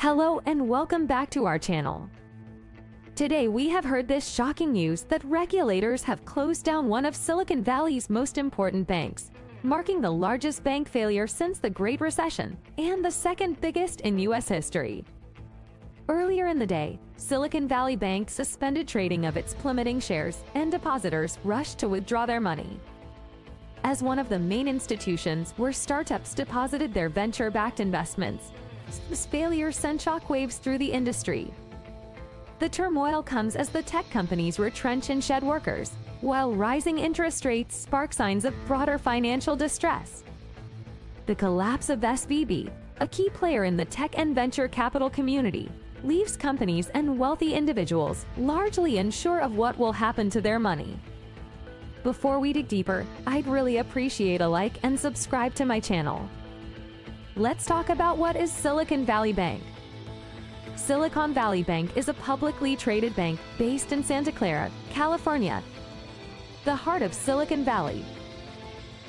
Hello and welcome back to our channel. Today we have heard this shocking news that regulators have closed down one of Silicon Valley's most important banks, marking the largest bank failure since the Great Recession and the second biggest in U.S. history. Earlier in the day, Silicon Valley Bank suspended trading of its plummeting shares, and depositors rushed to withdraw their money. As one of the main institutions where startups deposited their venture-backed investments, this failure sent shockwaves through the industry. The turmoil comes as the tech companies retrench and shed workers, while rising interest rates spark signs of broader financial distress. The collapse of SVB, a key player in the tech and venture capital community, leaves companies and wealthy individuals largely unsure of what will happen to their money. Before we dig deeper, I'd really appreciate a like and subscribe to my channel. Let's talk about what is Silicon Valley Bank. Silicon Valley Bank is a publicly traded bank based in Santa Clara, California, the heart of Silicon Valley.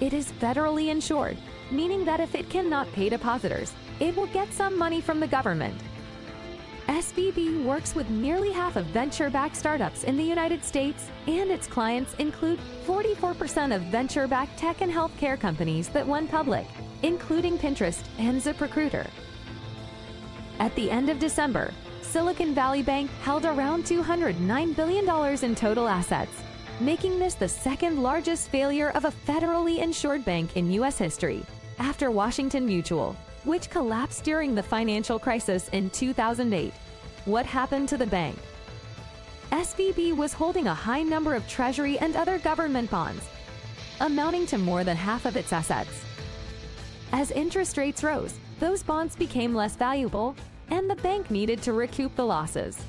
It is federally insured, meaning that if it cannot pay depositors, it will get some money from the government. SVB works with nearly half of venture-backed startups in the United States, and its clients include 44% of venture-backed tech and healthcare companies that went public, including Pinterest and ZipRecruiter. At the end of December, Silicon Valley Bank held around $209 billion in total assets, making this the second largest failure of a federally insured bank in U.S. history, after Washington Mutual, which collapsed during the financial crisis in 2008. What happened to the bank? SVB was holding a high number of Treasury and other government bonds, amounting to more than half of its assets. As interest rates rose, those bonds became less valuable, and the bank needed to recoup the losses.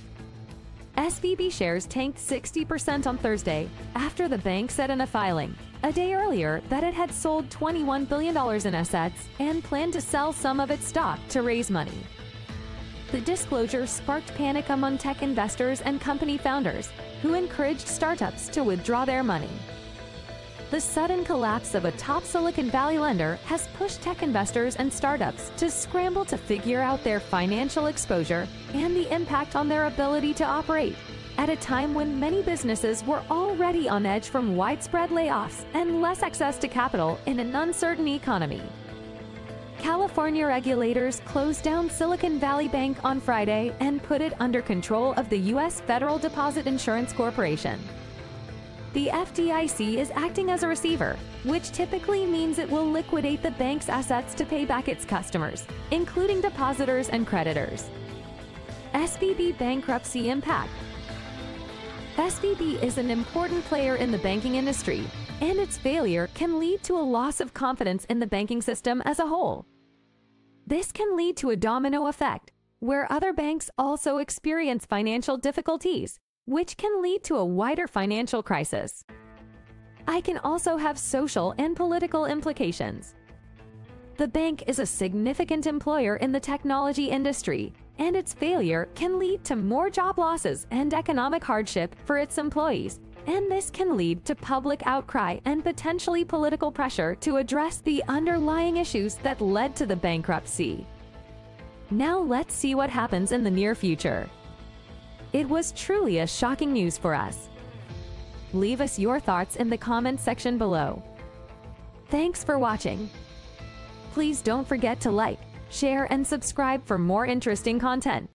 SVB shares tanked 60% on Thursday after the bank said in a filing, a day earlier, that it had sold $21 billion in assets and planned to sell some of its stock to raise money. The disclosure sparked panic among tech investors and company founders, who encouraged startups to withdraw their money. The sudden collapse of a top Silicon Valley lender has pushed tech investors and startups to scramble to figure out their financial exposure and the impact on their ability to operate, at a time when many businesses were already on edge from widespread layoffs and less access to capital in an uncertain economy. California regulators closed down Silicon Valley Bank on Friday and put it under control of the U.S. Federal Deposit Insurance Corporation. The FDIC is acting as a receiver, which typically means it will liquidate the bank's assets to pay back its customers, including depositors and creditors. SVB bankruptcy impact. SVB is an important player in the banking industry, and its failure can lead to a loss of confidence in the banking system as a whole. This can lead to a domino effect, where other banks also experience financial difficulties, which can lead to a wider financial crisis. It can also have social and political implications. The bank is a significant employer in the technology industry, and its failure can lead to more job losses and economic hardship for its employees, and this can lead to public outcry and potentially political pressure to address the underlying issues that led to the bankruptcy. Now let's see what happens in the near future. It was truly a shocking news for us. Leave us your thoughts in the comments section below. Thanks for watching. Please don't forget to like, share, and subscribe for more interesting content.